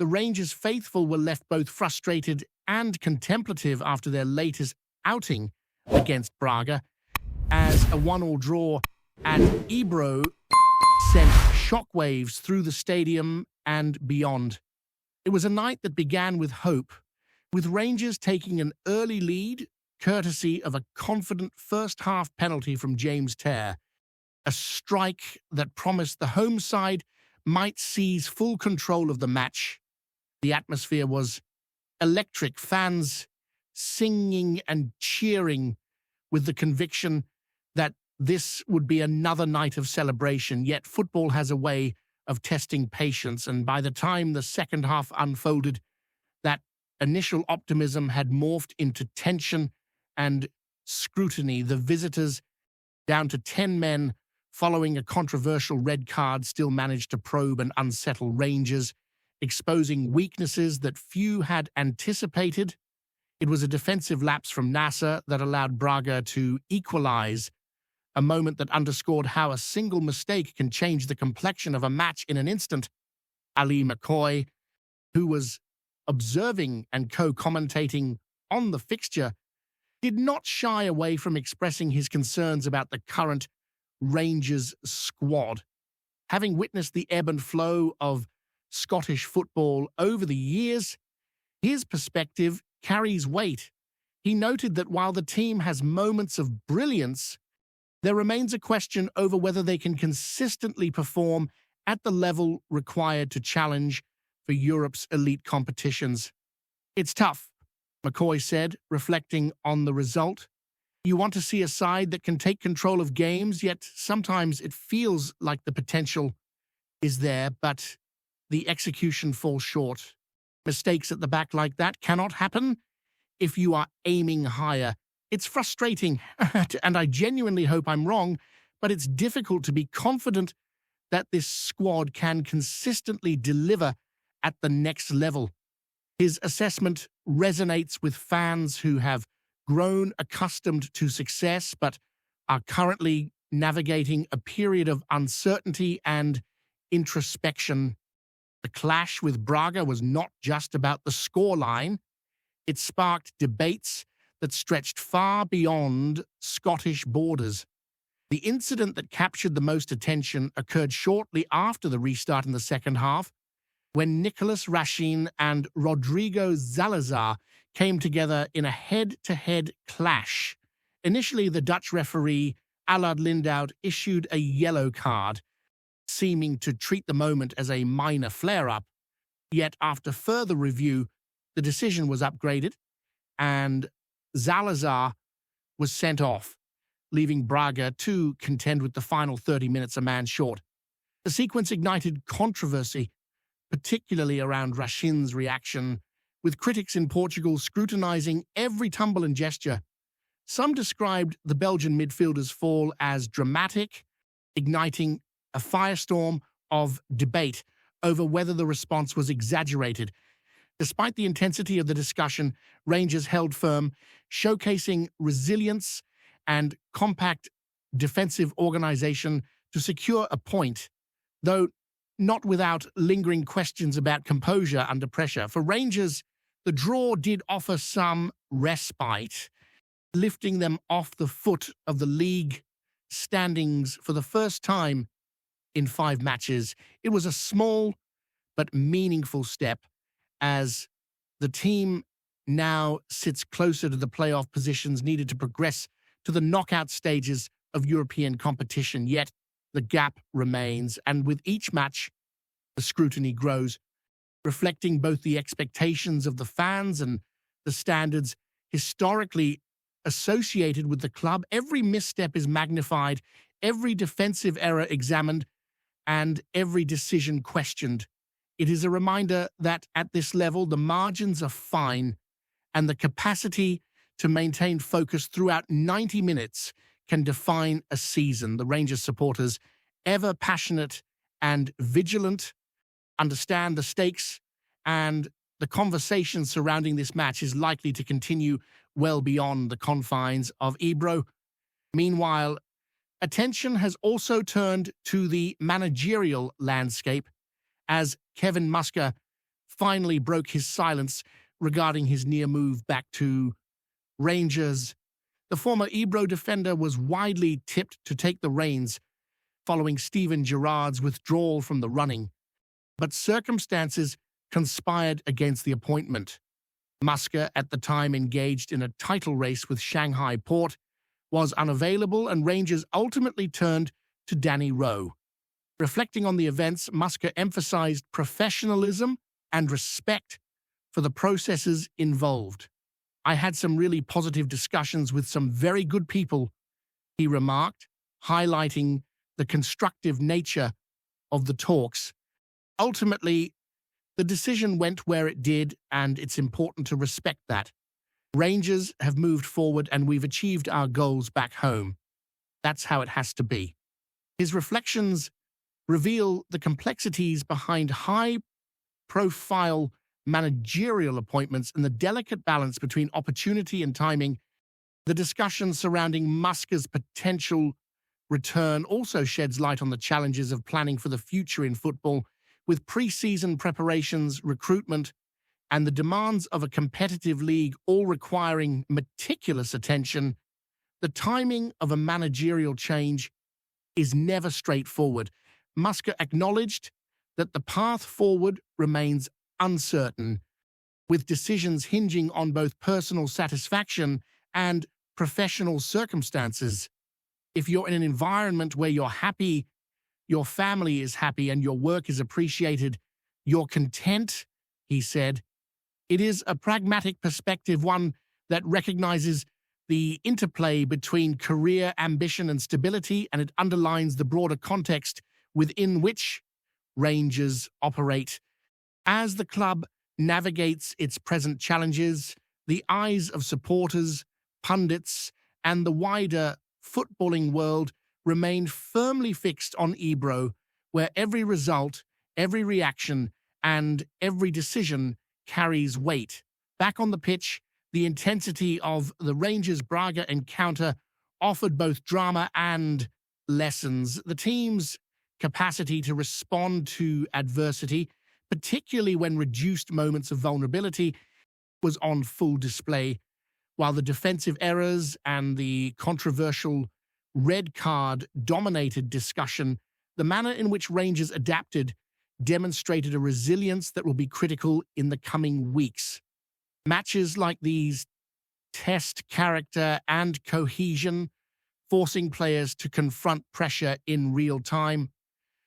The Rangers faithful were left both frustrated and contemplative after their latest outing against Braga, as a 1-1 draw at Ebro sent shockwaves through the stadium and beyond. It was a night that began with hope, with Rangers taking an early lead courtesy of a confident first-half penalty from James Terr, a strike that promised the home side might seize full control of the match. The atmosphere was electric, fans singing and cheering with the conviction that this would be another night of celebration. Yet football has a way of testing patience, and by the time the second half unfolded, that initial optimism had morphed into tension and scrutiny. The visitors, down to 10 men, following a controversial red card, still managed to probe and unsettle Rangers, exposing weaknesses that few had anticipated. It was a defensive lapse from Nasser that allowed Braga to equalize, a moment that underscored how a single mistake can change the complexion of a match in an instant. Ali McCoy, who was observing and co-commentating on the fixture, did not shy away from expressing his concerns about the current Rangers squad. Having witnessed the ebb and flow of Scottish football over the years, his perspective carries weight. He noted that while the team has moments of brilliance, there remains a question over whether they can consistently perform at the level required to challenge for Europe's elite competitions. It's tough, McCoy said, reflecting on the result. You want to see a side that can take control of games, yet sometimes it feels like the potential is there, but the execution falls short. Mistakes at the back like that cannot happen if you are aiming higher. It's frustrating, and I genuinely hope I'm wrong, but it's difficult to be confident that this squad can consistently deliver at the next level. His assessment resonates with fans who have grown accustomed to success but are currently navigating a period of uncertainty and introspection. The clash with Braga was not just about the scoreline. It sparked debates that stretched far beyond Scottish borders. The incident that captured the most attention occurred shortly after the restart in the second half, when Nicolas Rachin and Rodrigo Zalazar came together in a head-to-head clash. Initially, the Dutch referee, Allard Lindout, issued a yellow card, seeming to treat the moment as a minor flare-up. Yet after further review, the decision was upgraded, and Zalazar was sent off, leaving Braga to contend with the final 30 minutes a man short. The sequence ignited controversy, particularly around Rachin's reaction, with critics in Portugal scrutinizing every tumble and gesture. Some described the Belgian midfielder's fall as dramatic, igniting a firestorm of debate over whether the response was exaggerated. Despite the intensity of the discussion, Rangers held firm, showcasing resilience and compact defensive organization to secure a point, though not without lingering questions about composure under pressure. For Rangers, the draw did offer some respite, lifting them off the foot of the league standings for the first time in 5 matches. It was a small but meaningful step, as the team now sits closer to the playoff positions needed to progress to the knockout stages of European competition. Yet the gap remains, and with each match, the scrutiny grows, reflecting both the expectations of the fans and the standards historically associated with the club. Every misstep is magnified, every defensive error examined, and every decision questioned. It is a reminder that at this level, the margins are fine, and the capacity to maintain focus throughout 90 minutes can define a season. The Rangers supporters, ever passionate and vigilant, understand the stakes, and the conversation surrounding this match is likely to continue well beyond the confines of Ebro. Meanwhile, attention has also turned to the managerial landscape, as Kevin Musker finally broke his silence regarding his near move back to Rangers. The former Ebro defender was widely tipped to take the reins following Steven Gerrard's withdrawal from the running, but circumstances conspired against the appointment. Musker, at the time engaged in a title race with Shanghai Port, was unavailable, and Rangers ultimately turned to Danny Rowe. Reflecting on the events, Musker emphasized professionalism and respect for the processes involved. "I had some really positive discussions with some very good people," he remarked, highlighting the constructive nature of the talks. Ultimately, the decision went where it did, and it's important to respect that. Rangers have moved forward, and we've achieved our goals back home. That's how it has to be. His reflections reveal the complexities behind high-profile managerial appointments and the delicate balance between opportunity and timing. The discussion surrounding Musker's potential return also sheds light on the challenges of planning for the future in football, with pre-season preparations, recruitment, and the demands of a competitive league all requiring meticulous attention. The timing of a managerial change is never straightforward. Musker acknowledged that the path forward remains uncertain, with decisions hinging on both personal satisfaction and professional circumstances. If you're in an environment where you're happy, your family is happy, and your work is appreciated, you're content, he said. It is a pragmatic perspective, one that recognizes the interplay between career ambition and stability, and it underlines the broader context within which Rangers operate. As the club navigates its present challenges, the eyes of supporters, pundits, and the wider footballing world remain firmly fixed on Ebro, where every result, every reaction, and every decision carries weight. Back on the pitch, the intensity of the Rangers-Braga encounter offered both drama and lessons. The team's capacity to respond to adversity, particularly when reduced moments of vulnerability, was on full display, while the defensive errors and the controversial red card dominated discussion. The manner in which Rangers adapted demonstrated a resilience that will be critical in the coming weeks. Matches like these test character and cohesion, forcing players to confront pressure in real time.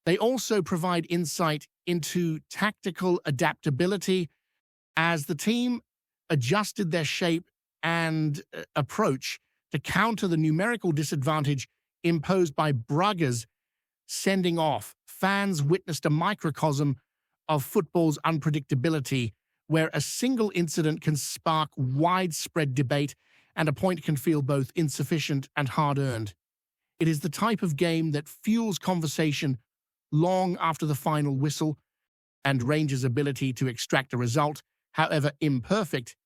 They also provide insight into tactical adaptability as the team adjusted their shape and approach to counter the numerical disadvantage imposed by Braga's sending off. Fans witnessed a microcosm of football's unpredictability, where a single incident can spark widespread debate and a point can feel both insufficient and hard-earned. It is the type of game that fuels conversation long after the final whistle, and Rangers' ability to extract a result, however imperfect,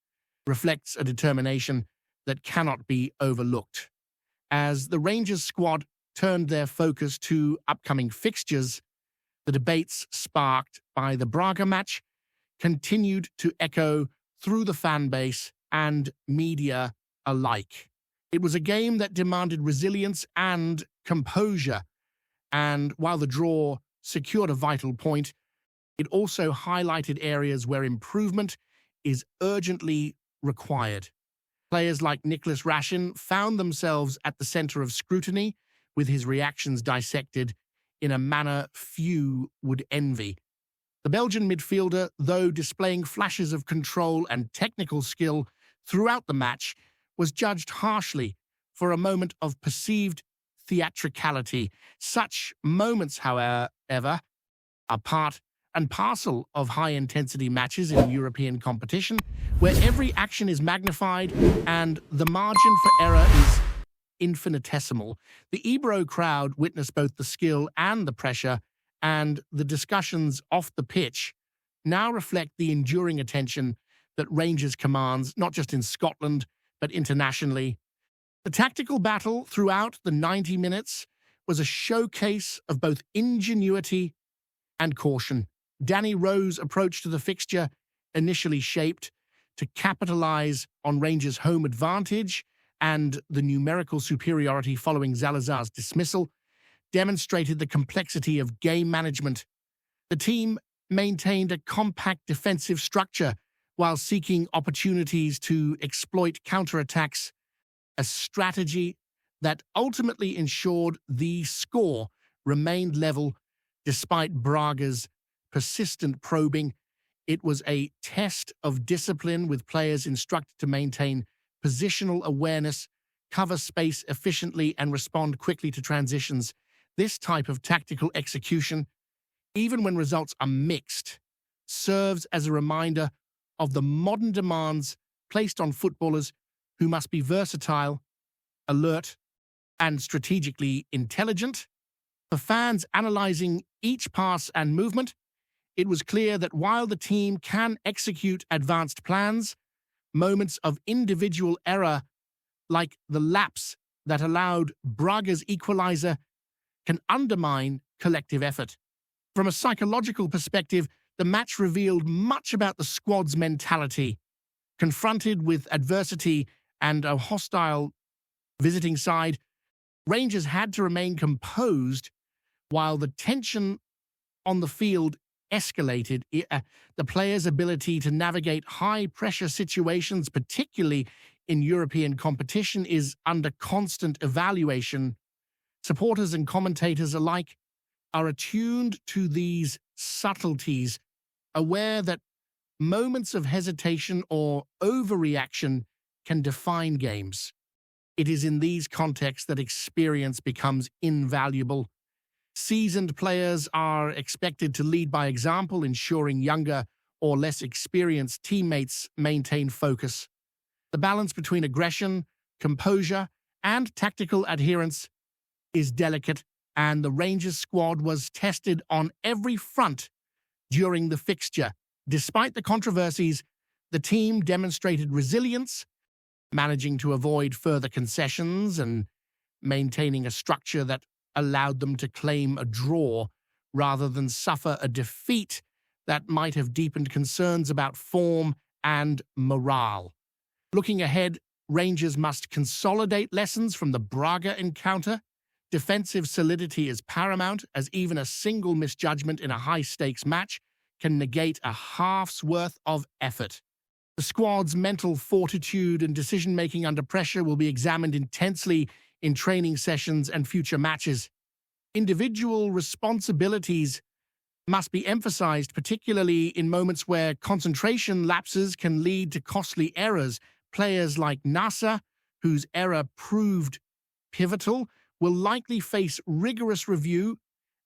reflects a determination that cannot be overlooked. As the Rangers squad turned their focus to upcoming fixtures, the debates sparked by the Braga match continued to echo through the fan base and media alike. It was a game that demanded resilience and composure, and while the draw secured a vital point, it also highlighted areas where improvement is urgently required. Players like Nicolas Rashin found themselves at the center of scrutiny, with his reactions dissected in a manner few would envy. The Belgian midfielder, though displaying flashes of control and technical skill throughout the match, was judged harshly for a moment of perceived theatricality. Such moments, however, are part and parcel of high-intensity matches in European competition, where every action is magnified and the margin for error is infinitesimal. The Ebro crowd witnessed both the skill and the pressure, and the discussions off the pitch now reflect the enduring attention that Rangers commands, not just in Scotland, but internationally. The tactical battle throughout the 90 minutes was a showcase of both ingenuity and caution. Danny Rowe's approach to the fixture, initially shaped to capitalize on Rangers' home advantage and the numerical superiority following Zalazar's dismissal, demonstrated the complexity of game management. The team maintained a compact defensive structure while seeking opportunities to exploit counterattacks, a strategy that ultimately ensured the score remained level despite Braga's persistent probing. It was a test of discipline, with players instructed to maintain positional awareness, cover space efficiently, and respond quickly to transitions. This type of tactical execution, even when results are mixed, serves as a reminder of the modern demands placed on footballers who must be versatile, alert, and strategically intelligent. For fans analyzing each pass and movement, it was clear that while the team can execute advanced plans, moments of individual error, like the lapse that allowed Braga's equalizer, can undermine collective effort. From a psychological perspective, the match revealed much about the squad's mentality. Confronted with adversity and a hostile visiting side, Rangers had to remain composed while the tension on the field escalated. The players' ability to navigate high-pressure situations, particularly in European competition, is under constant evaluation. Supporters and commentators alike are attuned to these subtleties, aware that moments of hesitation or overreaction can define games. It is in these contexts that experience becomes invaluable. Seasoned players are expected to lead by example, ensuring younger or less experienced teammates maintain focus. The balance between aggression, composure, and tactical adherence is delicate, and the Rangers squad was tested on every front during the fixture. Despite the controversies, the team demonstrated resilience, managing to avoid further concessions and maintaining a structure that allowed them to claim a draw rather than suffer a defeat that might have deepened concerns about form and morale. Looking ahead, Rangers must consolidate lessons from the Braga encounter. Defensive solidity is paramount, as even a single misjudgment in a high-stakes match can negate a half's worth of effort. The squad's mental fortitude and decision-making under pressure will be examined intensely in training sessions and future matches. Individual responsibilities must be emphasized, particularly in moments where concentration lapses can lead to costly errors. Players like Nasser, whose error proved pivotal, will likely face rigorous review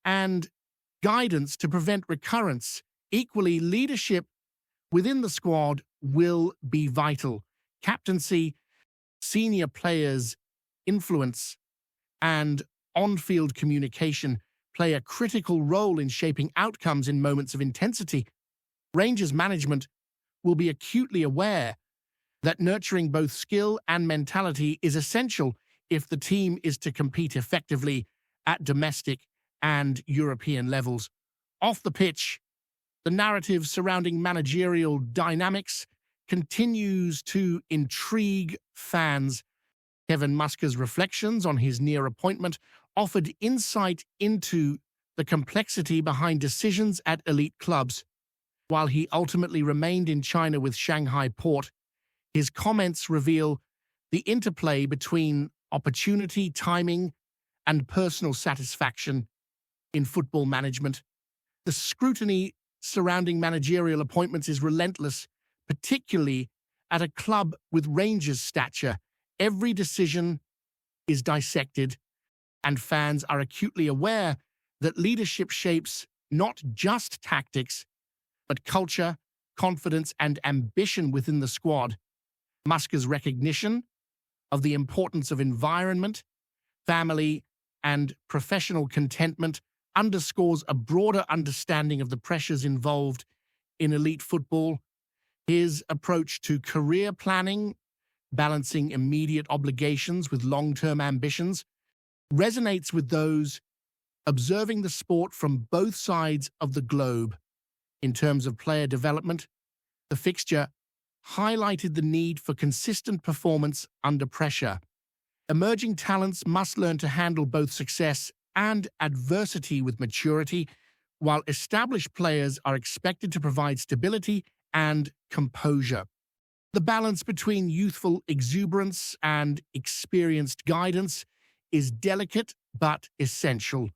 and guidance to prevent recurrence. Equally, leadership within the squad will be vital. Captaincy, senior players' influence, and on-field communication play a critical role in shaping outcomes in moments of intensity. Rangers management will be acutely aware that nurturing both skill and mentality is essential if the team is to compete effectively at domestic and European levels. Off the pitch, the narrative surrounding managerial dynamics continues to intrigue fans. Kevin Muscar's reflections on his near appointment offered insight into the complexity behind decisions at elite clubs. While he ultimately remained in China with Shanghai Port, his comments reveal the interplay between opportunity, timing, and personal satisfaction in football management. The scrutiny surrounding managerial appointments is relentless, particularly at a club with Rangers' stature. Every decision is dissected, and fans are acutely aware that leadership shapes not just tactics, but culture, confidence, and ambition within the squad. Muscar's recognition of the importance of environment, family, and professional contentment underscores a broader understanding of the pressures involved in elite football. His approach to career planning, balancing immediate obligations with long-term ambitions, resonates with those observing the sport from both sides of the globe. In terms of player development, the fixture highlighted the need for consistent performance under pressure. Emerging talents must learn to handle both success and adversity with maturity, while established players are expected to provide stability and composure. The balance between youthful exuberance and experienced guidance is delicate but essential.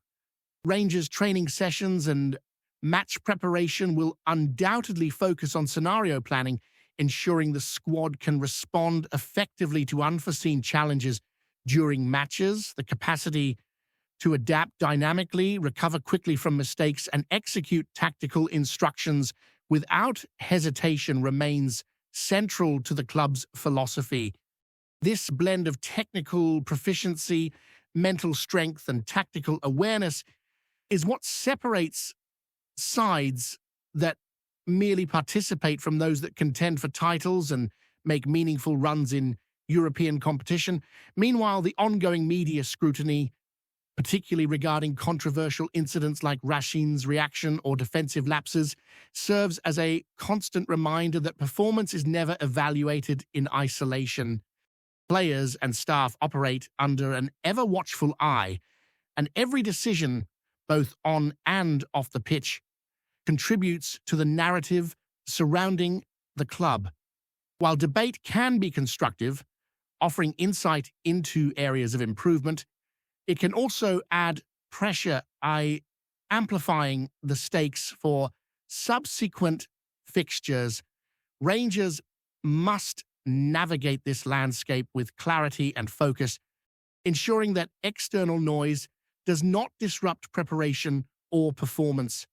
Rangers training sessions and match preparation will undoubtedly focus on scenario planning, ensuring the squad can respond effectively to unforeseen challenges during matches. The capacity to adapt dynamically, recover quickly from mistakes, and execute tactical instructions without hesitation remains central to the club's philosophy. This blend of technical proficiency, mental strength, and tactical awareness is what separates sides that merely participate from those that contend for titles and make meaningful runs in European competition. Meanwhile, the ongoing media scrutiny, particularly regarding controversial incidents like Rashin's reaction or defensive lapses, serves as a constant reminder that performance is never evaluated in isolation. Players and staff operate under an ever-watchful eye, and every decision, both on and off the pitch, contributes to the narrative surrounding the club. While debate can be constructive, offering insight into areas of improvement, it can also add pressure by amplifying the stakes for subsequent fixtures. Rangers must navigate this landscape with clarity and focus, ensuring that external noise does not disrupt preparation or performance.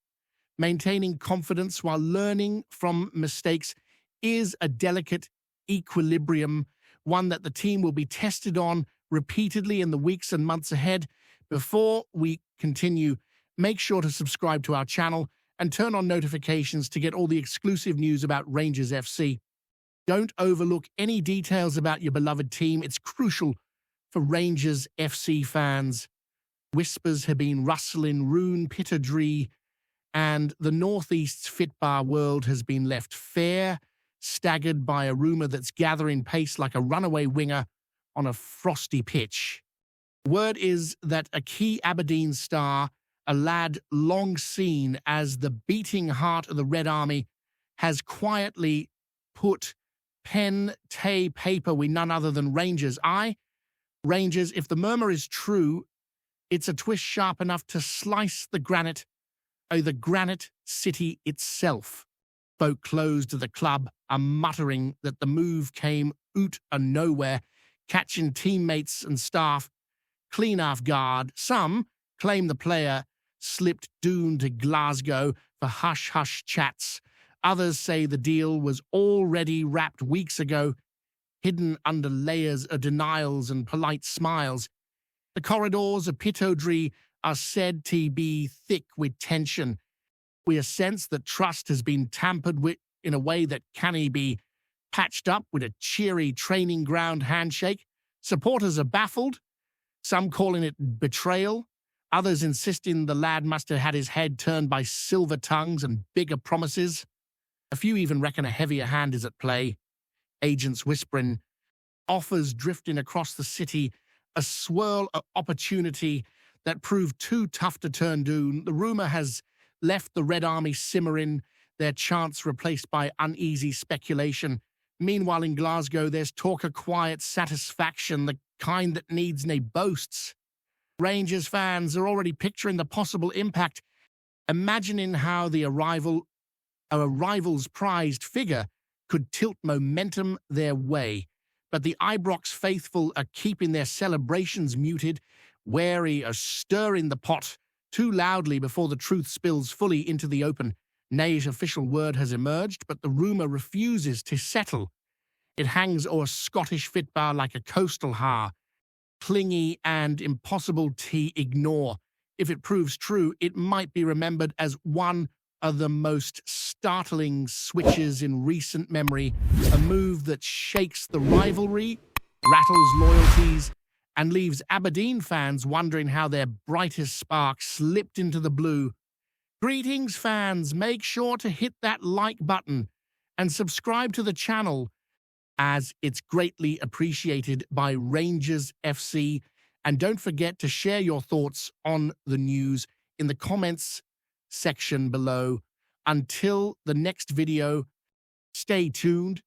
Maintaining confidence while learning from mistakes is a delicate equilibrium, one that the team will be tested on repeatedly in the weeks and months ahead. Before we continue, make sure to subscribe to our channel and turn on notifications to get all the exclusive news about Rangers FC. Don't overlook any details about your beloved team. It's crucial for Rangers FC fans. Whispers have been rustling Rune Pittodrie, and the Northeast's Fitbar world has been left fair, staggered by a rumour that's gathering pace like a runaway winger on a frosty pitch. Word is that a key Aberdeen star, a lad long seen as the beating heart of the Red Army, has quietly put pen to paper with none other than Rangers. Rangers, if the murmur is true, it's a twist sharp enough to slice the granite city itself. Folk close to the club are muttering that the move came out of nowhere, catching teammates and staff clean off guard. Some claim the player slipped dune to Glasgow for hush-hush chats. Others say the deal was already wrapped weeks ago, hidden under layers of denials and polite smiles. The corridors of Pittodrie are said to be thick with tension. We sense that trust has been tampered with in a way that can't be patched up with a cheery training ground handshake. Supporters are baffled, some calling it betrayal, others insisting the lad must have had his head turned by silver tongues and bigger promises. A few even reckon a heavier hand is at play. Agents whispering, offers drifting across the city, a swirl of opportunity that proved too tough to turn down. The rumour has left the Red Army simmering, their chants replaced by uneasy speculation. Meanwhile, in Glasgow, there's talk of quiet satisfaction, the kind that needs no boasts. Rangers fans are already picturing the possible impact, imagining how the arrival of a rival's prized figure could tilt momentum their way. But the Ibrox faithful are keeping their celebrations muted, wary of stirring the pot too loudly before the truth spills fully into the open. Nay's official word has emerged, but the rumour refuses to settle. It hangs o'er Scottish Fitbar like a coastal har, clingy and impossible to ignore. If it proves true, it might be remembered as one of the most startling switches in recent memory, a move that shakes the rivalry, rattles loyalties, and leaves Aberdeen fans wondering how their brightest spark slipped into the blue. Greetings, fans. Make sure to hit that like button and subscribe to the channel, as it's greatly appreciated by Rangers FC. And don't forget to share your thoughts on the news in the comments section below. Until the next video, stay tuned.